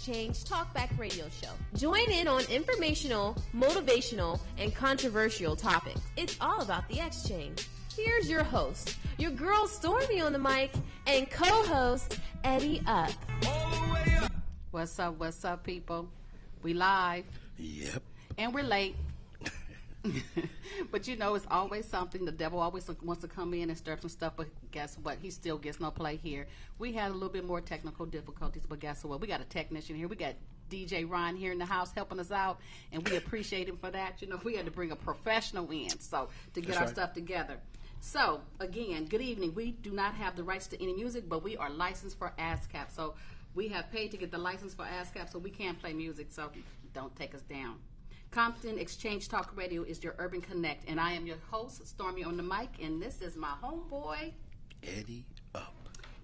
Exchange Talkback radio show. Join in on informational, motivational, and controversial topics. It's all about the exchange. Here's your host, your girl Stormii on the mic, and co-host Eddie Up. What's up, people? We live. Yep. And we're late. But you know, it's always something. The devil always wants to come in and stir some stuff, but guess what? He still gets no play here. We had a little bit more technical difficulties, but guess what? We got a technician here. We got DJ Ron here in the house helping us out, and we appreciate him for that. You know, we had to bring a professional in to get our stuff together. So, again, good evening. We do not have the rights to any music, but we are licensed for ASCAP. So, we have paid to get the license for ASCAP, so we can't play music, so don't take us down. Compton Exchange Talk Radio is your Urban Connect, and I am your host, Stormii on the mic, and this is my homeboy, Eddie Up.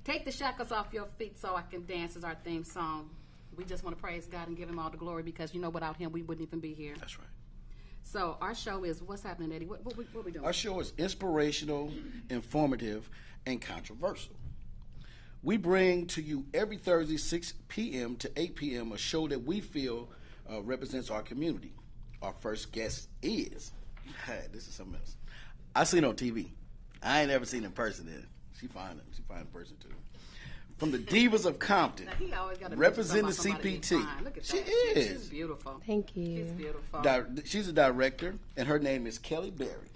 Take the shackles off your feet so I can dance is our theme song. We just want to praise God and give him all the glory because, you know, without him, we wouldn't even be here. That's right. So our show is, what's happening, Eddie? What we doing? Our show is inspirational, informative, and controversial. We bring to you every Thursday, 6 p.m. to 8 p.m., a show that we feel represents our community. Our first guest is, this is something else. I seen on TV. I ain't ever seen in person. She fine in person too. From the Divas of Compton, representing the CPT. Look at she that. is. She's beautiful. Thank you. She's beautiful. She's a director, and her name is Kehli Berry.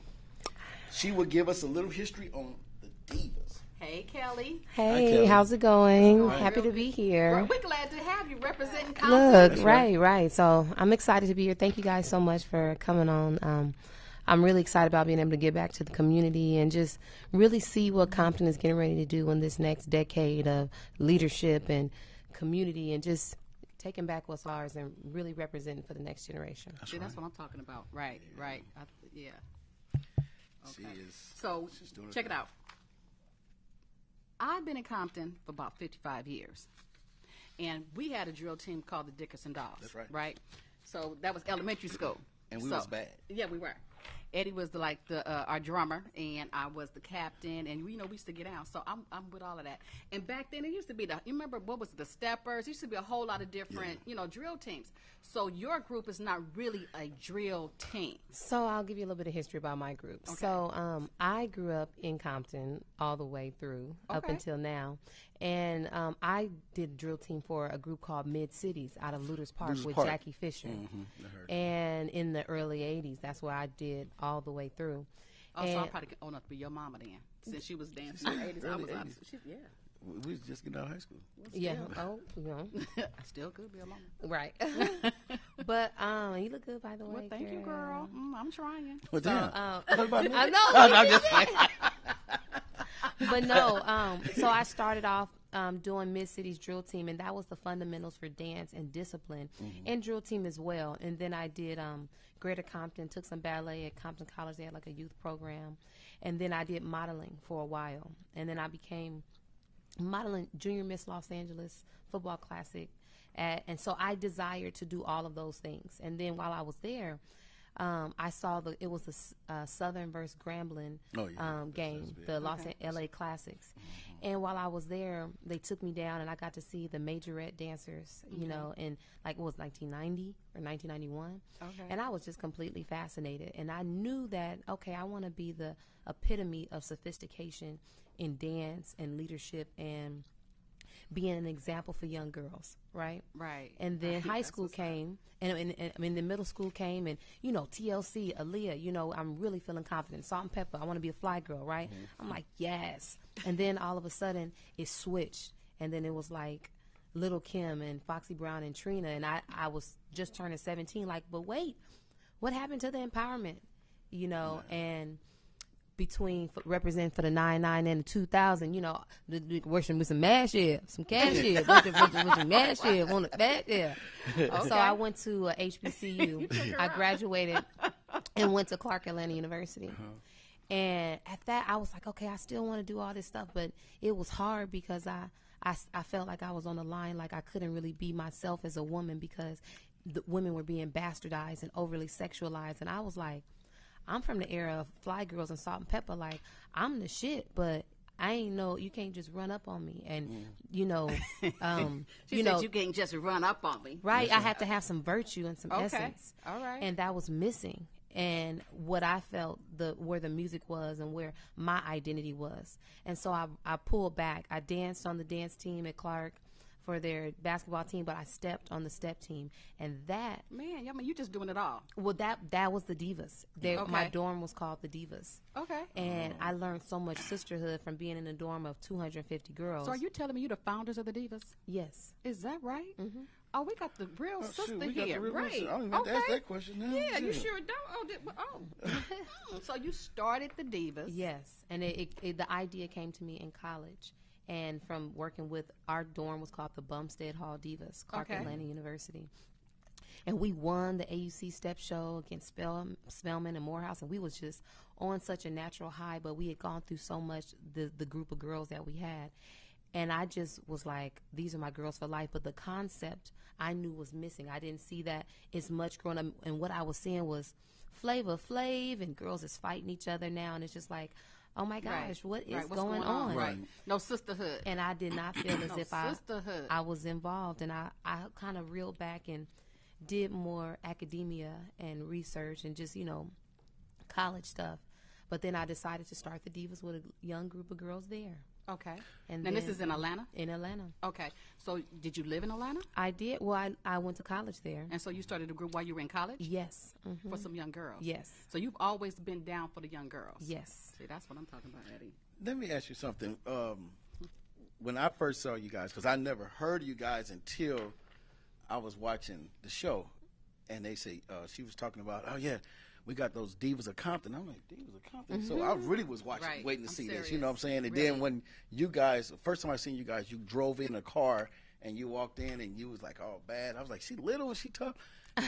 She will give us a little history on the Divas. Hey, Kelly. Hey, Hi, Kelly. how's it going? All right. Happy to be here. We're glad to have you representing Compton. Look, right. So I'm excited to be here. Thank you guys so much for coming on. I'm really excited about being able to get back to the community and just really see what Compton is getting ready to do in this next decade of leadership and community and just taking back what's ours and really representing for the next generation. That's what I'm talking about. Right. Yeah. Okay. So check it out. I've been in Compton for about 55 years, and we had a drill team called the Dickerson Dogs. That's right. Right? So that was elementary school. And we was bad. Yeah, we were. Eddie was our drummer, and I was the captain, and we used to get out. So I'm with all of that. And back then it used to be you remember what was it, the Steppers? There used to be a whole lot of different drill teams. So your group is not really a drill team. So I'll give you a little bit of history about my group. Okay. So I grew up in Compton all the way through up until now. And I did a drill team for a group called Mid Cities out of Luders Park with Jackie Fisher. Mm-hmm. And in the early 80s, that's where I did all the way through. Oh, so I probably could own up to be your mama then, since she was dancing in the 80s. I was 80s. Yeah. We was just getting out of high school. Yeah. I still could be a mama. Right. But you look good, by the way. Well, thank you, girl. I'm trying. Well, what about me? I know. I'm just playing. But no, so I started off doing Mid-Cities drill team, and that was the fundamentals for dance and discipline, and drill team as well. And then I did Greater Compton, took some ballet at Compton College. They had like a youth program. And then I did modeling for a while. And then I became modeling Junior Miss Los Angeles Football Classic. And so I desired to do all of those things. And then while I was there, I saw it was the Southern versus Grambling game, the LA Classics. And while I was there, they took me down, and I got to see the majorette dancers, in it was 1990 or 1991. And I was just completely fascinated. And I knew that, I want to be the epitome of sophistication in dance and leadership and being an example for young girls, right? Right. And then high school came, and the middle school came, and, TLC, Aaliyah, I'm really feeling confident. Salt and Pepper, I want to be a fly girl, right? I'm like, yes. And then all of a sudden, it switched, and then it was like Little Kim and Foxy Brown and Trina, and I was just turning 17, but wait, what happened to the empowerment, and between representing for the 99 and the 2000, working with some mash here, some cash here, with some mash here, on the back there. So I went to HBCU. I graduated and went to Clark Atlanta University. And at that, I was like, I still want to do all this stuff, but it was hard because I felt like I was on the line, like I couldn't really be myself as a woman because the women were being bastardized and overly sexualized, and I was like, I'm from the era of Fly Girls and Salt and Pepper. Like, I'm the shit, but I ain't know, you can't just run up on me. And, you know, She said you can't just run up on me. Right. I had to have some virtue and some Okay. essence. All right. And that was missing. And what I felt, where the music was and where my identity was. And so I pulled back. I danced on the dance team at Clark for their basketball team, but I stepped on the step team. And that... Man, I mean, you just doing it all. Well, that was the Divas. Okay. My dorm was called the Divas. Okay. And I learned so much sisterhood from being in a dorm of 250 girls. So are you telling me you're the founders of the Divas? Yes. Is that right? Mm-hmm. Oh, we got the real sister shoot, we got here. the real Right. sister. I don't even have to ask that question now. Yeah, you Shit. sure don't. So you started the Divas. Yes. And the idea came to me in college. And from working with, our dorm was called the Bumstead Hall Divas, Clark Okay. Atlanta University. And we won the AUC step show against Spelman and Morehouse, and we was just on such a natural high, but we had gone through so much, the group of girls that we had. And I just was like, these are my girls for life. But the concept I knew was missing. I didn't see that as much growing up. And what I was seeing was Flavor Flav, and girls is fighting each other now. And it's just like, oh my gosh, what is What's going on? Right. No sisterhood. And I did not feel as No if sisterhood. I was involved. And I kind of reeled back and did more academia and research and just, college stuff. But then I decided to start the Divas with a young group of girls there. Okay. And And this then- is in Atlanta? In Atlanta. Okay. So did you live in Atlanta? I did. Well, I went to college there. And so you started a group while you were in college? Yes. Mhm. For some young girls? Yes. So you've always been down for the young girls? Yes. See, that's what I'm talking about, Eddie. Let me ask you something. When I first saw you guys, because I never heard of you guys until I was watching the show, and they say she was talking about, oh yeah, we got those Divas of Compton. I'm like, Divas of Compton. So I really was watching, Right. waiting to I'm see serious. this. You know what I'm saying? And Really. then when you guys, the first time I seen you guys, you drove in a car and you walked in and you was like, oh bad. I was like, she little and she tough.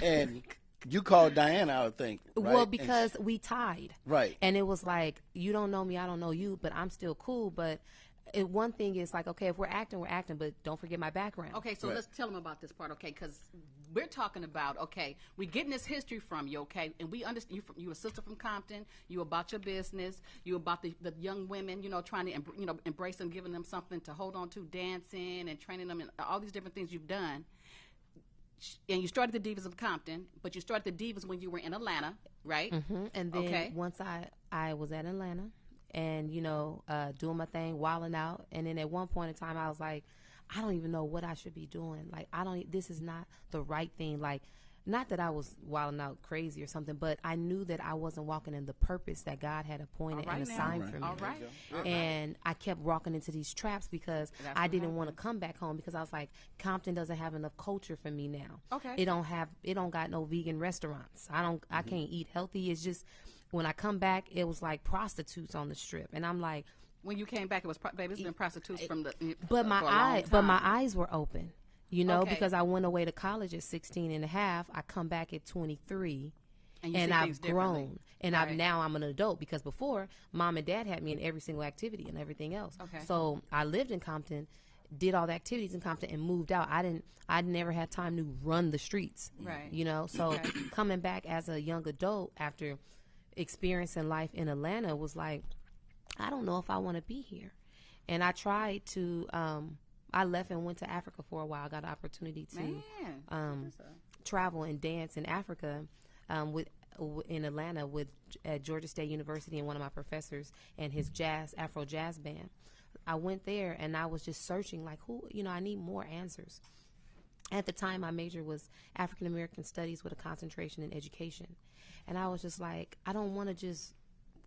And you called Diana, I would think. Right? Well, And because we tied. Right. And it was like, you don't know me, I don't know you, but I'm still cool. But one thing is like, okay, if we're acting, but don't forget my background. Okay, so Right. let's tell them about this part, okay? Because we're talking about, okay, we're getting this history from you, okay? And we understand you a sister from Compton. You about your business. You about the young women, trying to embrace them, giving them something to hold on to, dancing and training them, and all these different things you've done. And you started the Divas of Compton, but you started the Divas when you were in Atlanta, right? Mm-hmm. And then Okay. once I was at Atlanta and, doing my thing, wilding out. And then at one point in time, I was like, I don't even know what I should be doing. Like, this is not the right thing. Like, not that I was wilding out crazy or something, but I knew that I wasn't walking in the purpose that God had appointed All right and now. assigned for me. All right. And I kept walking into these traps because That's I what didn't want to come back home because I was like, Compton doesn't have enough culture for me now. Okay. It don't got no vegan restaurants. I can't eat healthy. It's just when I come back, it was like prostitutes on the strip, and I'm like, When you came back, it was baby. It's been prostitutes from the. but for my a long but my time. eyes were open, Okay. because I went away to college at 16 and a half. I come back at 23. And you And see I've things differently. grown, and Right. now I'm an adult because before mom and dad had me in every single activity and everything else. Okay. So I lived in Compton, did all the activities in Compton, and moved out. I never had time to run the streets. Right. So Okay. coming back as a young adult after experiencing life in Atlanta was like, I don't know if I want to be here. And I tried to. I left and went to Africa for a while. I got an opportunity to Man. travel and dance in Africa in Atlanta at Georgia State University, and one of my professors and his Afro jazz band. I went there and I was just searching like I need more answers. At the time, my major was African American Studies with a concentration in education. And I was just like, I don't want to just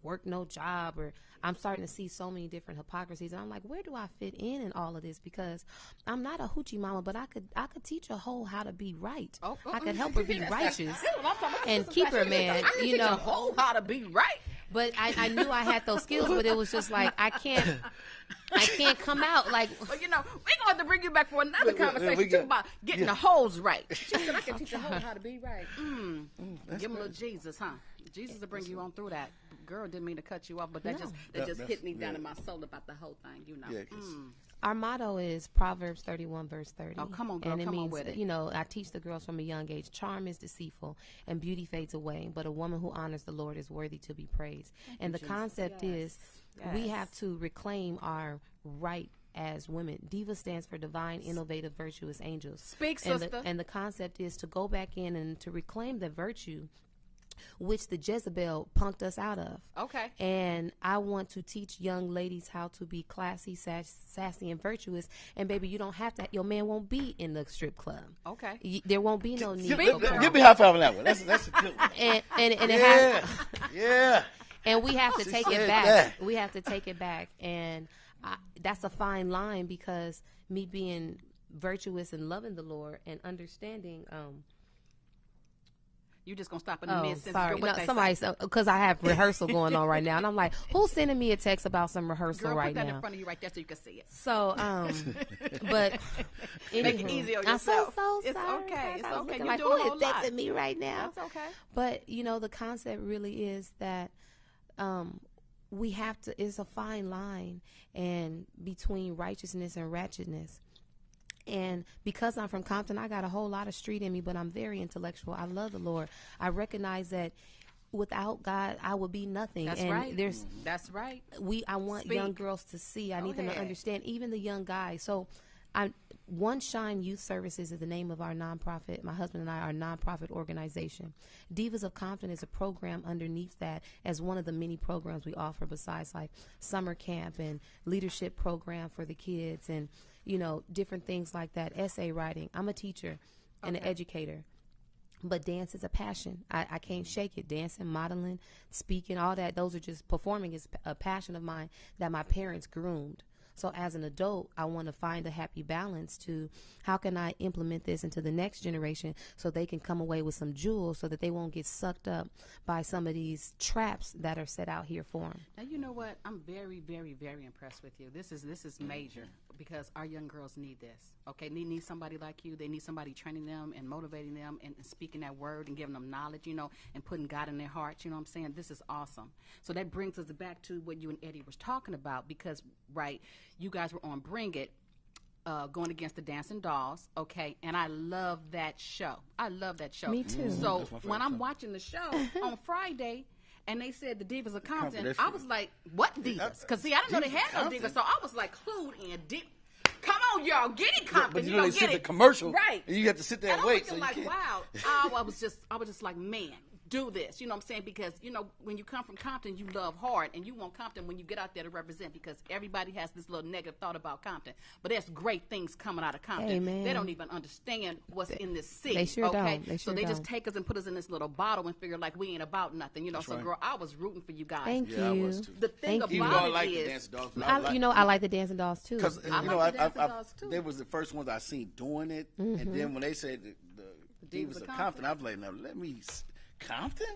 work no job, or I'm starting to see so many different hypocrisies. And I'm like, where do I fit in all of this? Because I'm not a hoochie mama, but I could teach a hoe how to be right. I could help her be righteous and keep her, man. A whole how to be right. But I knew I had those skills, but it was just like I can't come out like. Well, we're going to have to bring you back for another conversation we too got- about getting the hoes right. She said, I can teach a hoe how to be right. Give them a little Jesus, huh? Jesus will bring you on through that. Girl, didn't mean to cut you off, but that No. just hit me down in my soul about the whole thing, you know. Yeah, Our motto is Proverbs 31, verse 30. Oh, come on, girl, and it come on means, with it. You know, I teach the girls from a young age, charm is deceitful and beauty fades away, but a woman who honors the Lord is worthy to be praised. And the concept is we have to reclaim our right as women. Diva stands for divine, innovative, virtuous angels. Speak, and sister. And the concept is to go back in and to reclaim the virtue which the Jezebel punked us out of. Okay. And I want to teach young ladies how to be classy, sassy, and virtuous. And baby, you don't have to. Your man won't be in the strip club. Okay. There won't be no need. Give me a high five on that one. That's a good one. And it Yeah, has, yeah. and we have to take it said back. that. We have to take it back, and that's a fine line because me being virtuous and loving the Lord and understanding. You just gonna stop in the mid sentence. Sorry. Girl, what No, they somebody, say? because I have rehearsal going on right now, and I'm like, who's sending me a text about some rehearsal Girl, right put that now? in front of you right there so you can see it. So, but Make it anywho, easy on I'm yourself. so It's sorry. okay. guys. It's I was okay. looking You're like, doing a who whole is lot. texting me right now? That's okay. But you know, the concept really is that we have to. It's a fine line, and between righteousness and ratchetness. And because I'm from Compton, I got a whole lot of street in me, but I'm very intellectual. I love the Lord. I recognize that without God, I would be nothing. That's and right. There's That's right. I want Speak. young girls to see. I Go need them to ahead. understand, even the young guys. So One Shine Youth Services is the name of our nonprofit. My husband and I are a nonprofit organization. Divas of Compton is a program underneath that as one of the many programs we offer besides like summer camp and leadership program for the kids and, you know, different things like that, essay writing. I'm a teacher and an educator. But dance is a passion. I can't shake it. Dancing, modeling, speaking, all that. Those are just performing is a passion of mine that my parents groomed. So as an adult, I want to find a happy balance to how can I implement this into the next generation so they can come away with some jewels so that they won't get sucked up by some of these traps that are set out here for them. Now, you know what? I'm very, very, very impressed with you. This is major because our young girls need this. Okay, they need somebody like you. They need somebody training them and motivating them and speaking that word and giving them knowledge, you know, and putting God in their hearts. You know what I'm saying? This is awesome. So that brings us back to what you and Eddie was talking about because, right, you guys were on Bring It. Going against the Dancing Dolls, okay, and I love that show. I love that show. Me too. So when I'm watching the show on Friday, and they said the Divas of Compton, I was like, "What divas?" Because see, I didn't know they had no divas, so I was like clued in deep. Come on, y'all, get it, Compton. But you You know don't they get sit the it. commercial, Right? And you have to sit there and I'm wait. thinking So you like, can't. wow. I was just like, man, do this. You know what I'm saying? Because, you know, when you come from Compton, you love hard. And you want Compton when you get out there to represent because everybody has this little negative thought about Compton. But there's great things coming out of Compton. Amen. They don't even understand what's in this city. They sure okay? don't. They so sure they just don't. take us and put us in this little bottle and figure like we ain't about nothing. You know, That's so right. girl, I was rooting for you guys. Thank Yeah, I you. was too. The thing Thank you. Even though I about like it the is, Dance Dolls, I like the Dancing Dolls too. because I you know, like the Dancing Dolls, too. they was the first ones I seen doing it, and then when they said the Divas of Compton, I was like, now let me Compton.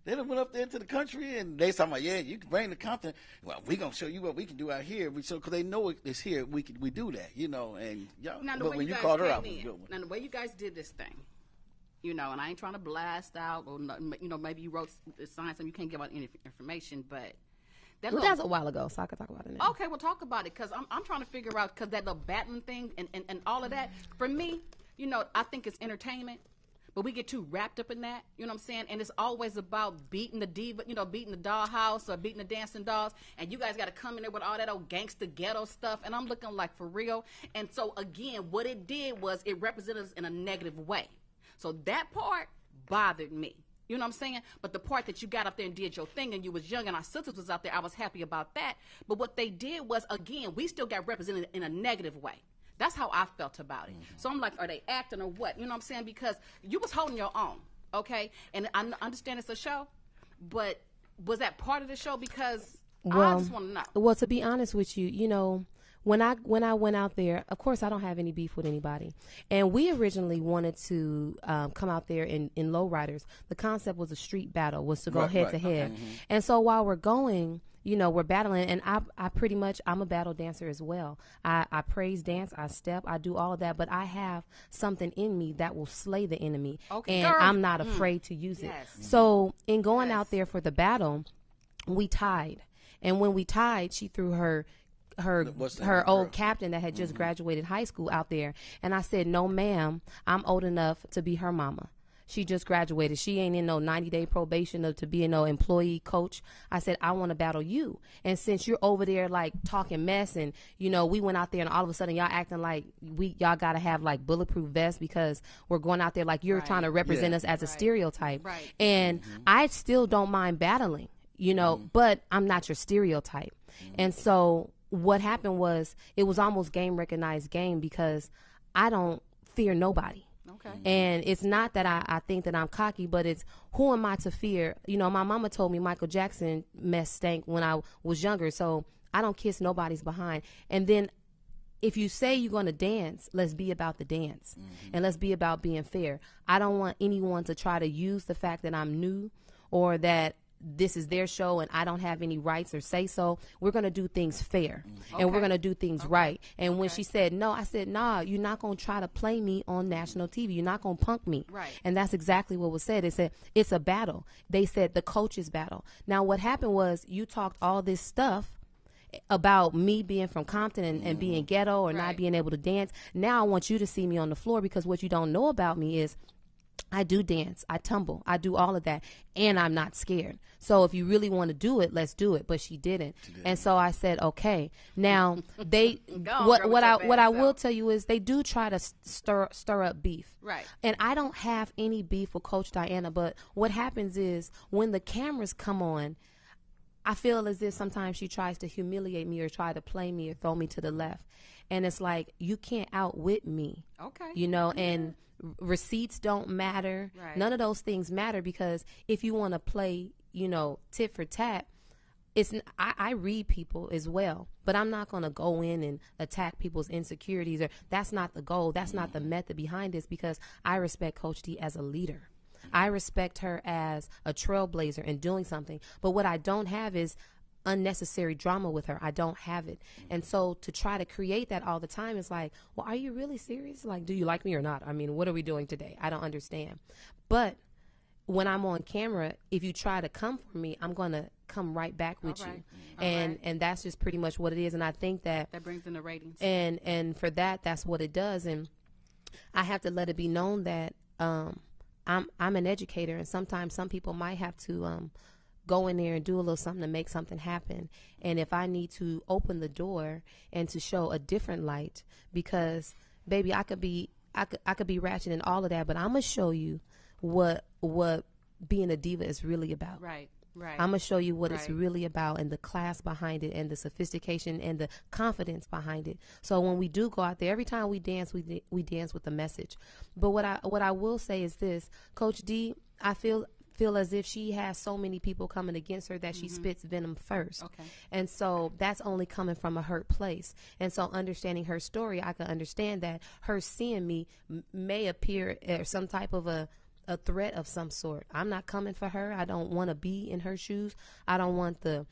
They done went up there to the country, and they talking about, yeah, you can bring the Compton. Well, we gonna show you what we can do out here. Because they know it's here. We do that, you know. And y'all, Now, the but way when you guys called her came out, it was a in, good one. now the way you guys did this thing, you know, and I ain't trying to blast out or you know maybe you wrote signed something you can't give out any information, but that Well, little, that's a while ago, so I could talk about it now. okay, we'll talk about it because I'm trying to figure out because that little battling thing and all of that for me, you know, I think it's entertainment. But we get too wrapped up in that, you know what I'm saying? And it's always about beating the diva, you know, beating the dollhouse or beating the dancing dolls. And you guys got to come in there with all that old gangster ghetto stuff. And I'm looking like for real. And so, again, what it did was it represented us in a negative way. So that part bothered me. You know what I'm saying? But the part that you got up there and did your thing and you was young and our sisters was out there, I was happy about that. But what they did was, again, we still got represented in a negative way. That's how I felt about it. So I'm like, are they acting or what? You know what I'm saying? Because you was holding your own, okay? And I understand it's a show, but was that part of the show? Because I just want to know. Well, to be honest with you, you know, when I went out there, of course, I don't have any beef with anybody. And we originally wanted to come out there in lowriders. The concept was a street battle, was to go head to head. And so while we're going, we're battling, and I pretty much, I'm a battle dancer as well. I praise dance, I step, I do all of that, but I have something in me that will slay the enemy, and girl. I'm not afraid to use it. So in going out there for the battle, we tied, and when we tied, she threw her old captain that had just graduated high school out there, and I said, no ma'am, I'm old enough to be her mama. She just graduated. She ain't in no 90-day probation to be no employee coach. I said, I want to battle you. And since you're over there like talking mess, and we went out there and all of a sudden y'all acting like y'all got to have like bulletproof vests because we're going out there like you're trying to represent us as a stereotype. Right. And I still don't mind battling, but I'm not your stereotype. And so what happened was it was almost game recognized game because I don't fear nobody. Okay. And it's not that I think that I'm cocky, but it's who am I to fear? My mama told me Michael Jackson mess stank when I was younger, so I don't kiss nobody's behind. And then if you say you're going to dance, let's be about the dance, and let's be about being fair. I don't want anyone to try to use the fact that I'm new or that this is their show and I don't have any rights or say so. We're going to do things fair and we're going to do things right. And when she said no, I said, nah, you're not going to try to play me on national TV. You're not going to punk me. Right. And that's exactly what was said. It said, it's a battle. They said the coach's battle. Now what happened was you talked all this stuff about me being from Compton and being ghetto or not being able to dance. Now I want you to see me on the floor because what you don't know about me is I do dance, I tumble, I do all of that, and I'm not scared. So if you really want to do it, let's do it. But she didn't, and so I said, okay. Now they what I will tell you is they do try to stir up beef, right? And I don't have any beef with Coach Diana, but what happens is when the cameras come on, I feel as if sometimes she tries to humiliate me or try to play me or throw me to the left, and it's like you can't outwit me, okay? And receipts don't matter. Right. None of those things matter because if you want to play, tit for tat, I read people as well, but I'm not going to go in and attack people's insecurities. Or that's not the goal. That's not the method behind this because I respect Coach D as a leader. I respect her as a trailblazer and doing something. But what I don't have is unnecessary drama with her. I don't have it. And so to try to create that all the time is like, well, are you really serious? Like, do you like me or not? I mean, what are we doing today? I don't understand. But when I'm on camera, if you try to come for me, I'm going to come right back with you. And that's just pretty much what it is. And I think that brings in the ratings. And for that's what it does. And I have to let it be known that I'm an educator, and sometimes some people might have to go in there and do a little something to make something happen. And if I need to open the door and to show a different light, because baby, I could be ratchet and all of that, but I'm gonna show you what being a diva is really about. Right. I'm gonna show you what it's really about and the class behind it and the sophistication and the confidence behind it. So when we do go out there, every time we dance with a message. But what I will say is this, Coach D, I feel as if she has so many people coming against her that she spits venom first. Okay. And so that's only coming from a hurt place. And so understanding her story, I can understand that her seeing me may appear as some type of a threat of some sort. I'm not coming for her. I don't want to be in her shoes. I don't want the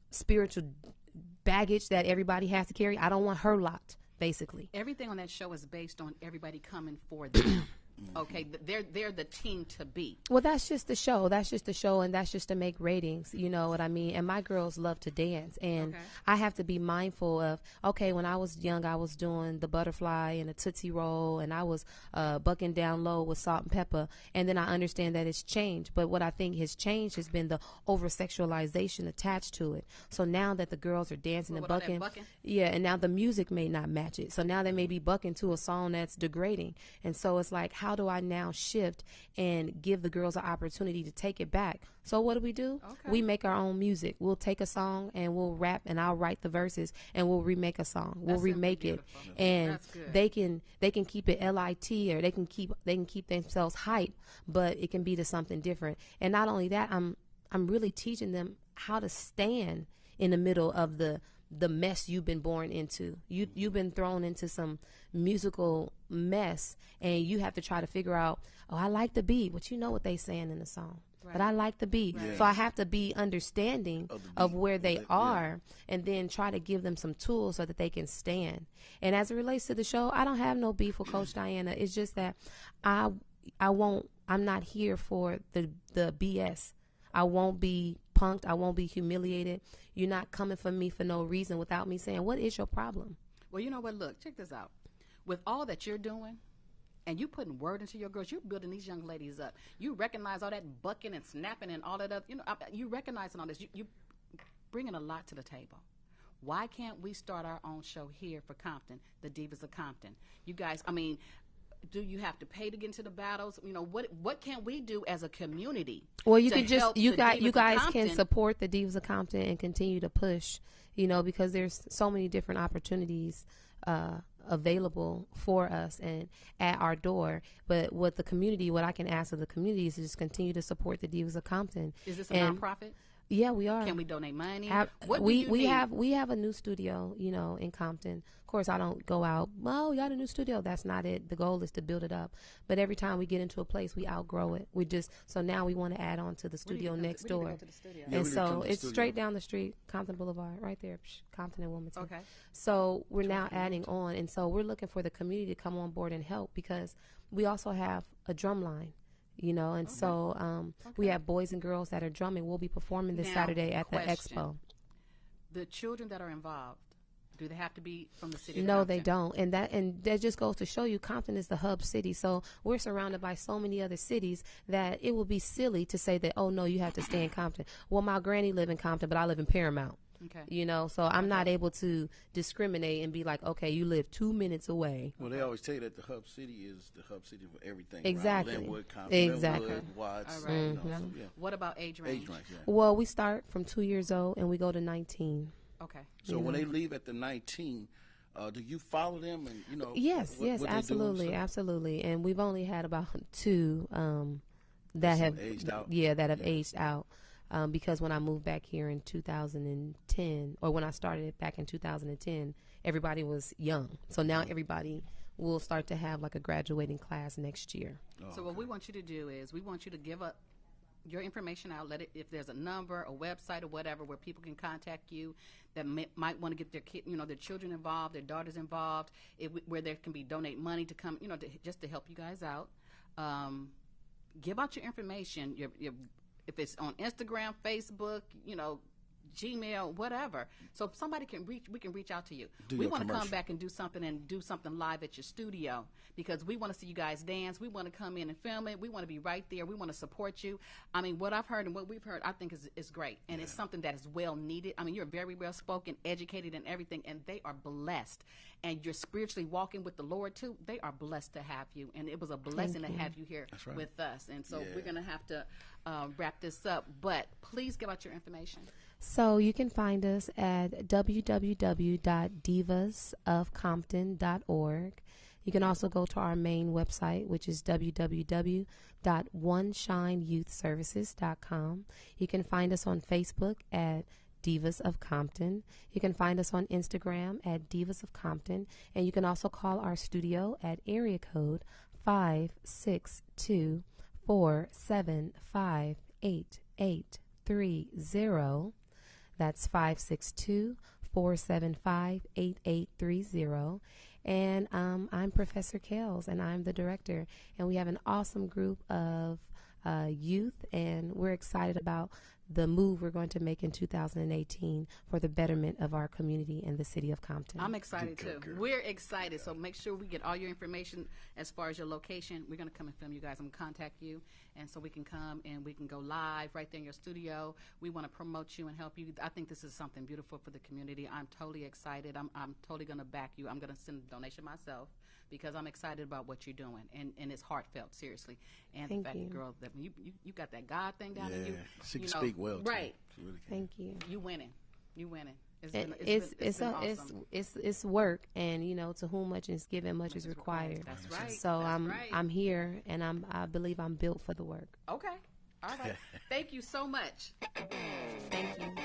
spiritual baggage that everybody has to carry. I don't want her lot, basically. Everything on that show is based on everybody coming for them. Okay, they're the team to beat. Well, that's just the show. That's just the show, and that's just to make ratings. You know what I mean? And my girls love to dance, and I have to be mindful of. Okay, when I was young, I was doing the butterfly and the Tootsie Roll, and I was bucking down low with salt and pepper. And then I understand that it's changed. But what I think has changed has been the over sexualization attached to it. So now that the girls are dancing and bucking, yeah, and now the music may not match it. So now they may be bucking to a song that's degrading, and so it's like, how do I now shift and give the girls an opportunity to take it back? So what do? We make our own music. We'll take a song and we'll rap, and I'll write the verses, and we'll remake a song. We'll remake it, and they can keep it lit, or they can keep themselves hype, but it can be to something different. And not only that, I'm really teaching them how to stand in the middle of the the mess you've been born into. You've been thrown into some musical mess, and you have to try to figure out, oh, I like the beat, but you know what they saying in the song. Right. But I like the beat. Right. So I have to be understanding of where they are, and then try to give them some tools so that they can stand. And as it relates to the show, I don't have no beef with Coach Diana. It's just that I'm not here for the BS. I won't be punked. I won't be humiliated. You're not coming for me for no reason without me saying, what is your problem? Well, you know what? Look, check this out. With all that you're doing, and you putting word into your girls, you're building these young ladies up. You recognize all that bucking and snapping and all that other, you recognizing all this. You bringing a lot to the table. Why can't we start our own show here for Compton, the Divas of Compton? You guys, do you have to pay to get into the battles? What can we do as a community? Well, you can just you guys can support the Divas of Compton and continue to push, because there's so many different opportunities available for us and at our door. But what I can ask of the community is to just continue to support the Divas of Compton. Is this a nonprofit? Yeah, we are. Can we donate money? We have a new studio, in Compton. Of course, I don't go out, well, we got a new studio. That's not it. The goal is to build it up. But every time we get into a place, we outgrow it. So now we want to add on to the studio next door. And so it's straight down the street, Compton Boulevard, right there, Compton and Wilmington. Okay. So we're now adding on. And so we're looking for the community to come on board and help, because we also have a drum line. And so we have boys and girls that are drumming. We'll be performing this Saturday at the expo. The children that are involved, do they have to be from the city? No, they don't. And that just goes to show you Compton is the hub city. So we're surrounded by so many other cities that it would be silly to say that, oh, no, you have to stay in Compton. Well, my granny live in Compton, but I live in Paramount. Okay. So I'm not able to discriminate and be like, okay, you live 2 minutes away. Well, they always say that the hub city is the hub city for everything. Exactly. Linwood, Compton, exactly. Linwood, Watts. All right. What about age range? Age range, yeah. Well, we start from 2 years old and we go to 19. Okay. So when they leave at the 19, do you follow them? And Yes, what absolutely, absolutely. And we've only had about two that have aged out. Yeah, that have aged out. Because when I moved back here in 2010, or when I started back in 2010, everybody was young. So now everybody will start to have like a graduating class next year. So what we want you to do is we want you to give up your information out. If there's a number, a website, or whatever where people can contact you that might want to get their kid, their children involved, their daughters involved, where there can be donate money to come, just to help you guys out. Give out your information. If it's on Instagram, Facebook, Gmail, whatever. So if somebody we can reach out to you. We want to come back and do something live at your studio, because we want to see you guys dance. We want to come in and film it. We want to be right there. We want to support you. What I've heard and what we've heard, I think is great. And it's something that is well needed. You're very well spoken, educated, and everything, and they are blessed. And you're spiritually walking with the Lord too. They are blessed to have you. And it was a blessing to have you here with us. And so we're going to have to wrap this up. But please give out your information. So you can find us at www.divasofcompton.org. You can also go to our main website, which is www.oneshineyouthservices.com. You can find us on Facebook at Divas of Compton. You can find us on Instagram at Divas of Compton. And you can also call our studio at area code 562-475-8830. That's 562-475-8830. And I'm Professor Kells, and I'm the director. And we have an awesome group of youth, and we're excited about the move we're going to make in 2018 for the betterment of our community and the city of Compton. I'm excited too. We're excited. So make sure we get all your information as far as your location. We're going to come and film you guys. I'm going to contact you, and so we can come and we can go live right there in your studio. We want to promote you and help you. I think this is something beautiful for the community. I'm totally excited. I'm totally going to back you. I'm going to send a donation myself, because I'm excited about what you're doing, and it's heartfelt, seriously. And Thank the fact you. that, girl, that you got that God thing down in you. She can speak well, too. Right. She really can. Thank you. You winning. You winning. It's been awesome. It's work, and to whom much is given, much is required. That's right. So That's right. I'm here, and I believe I'm built for the work. Okay. All right. Thank you so much. Thank you.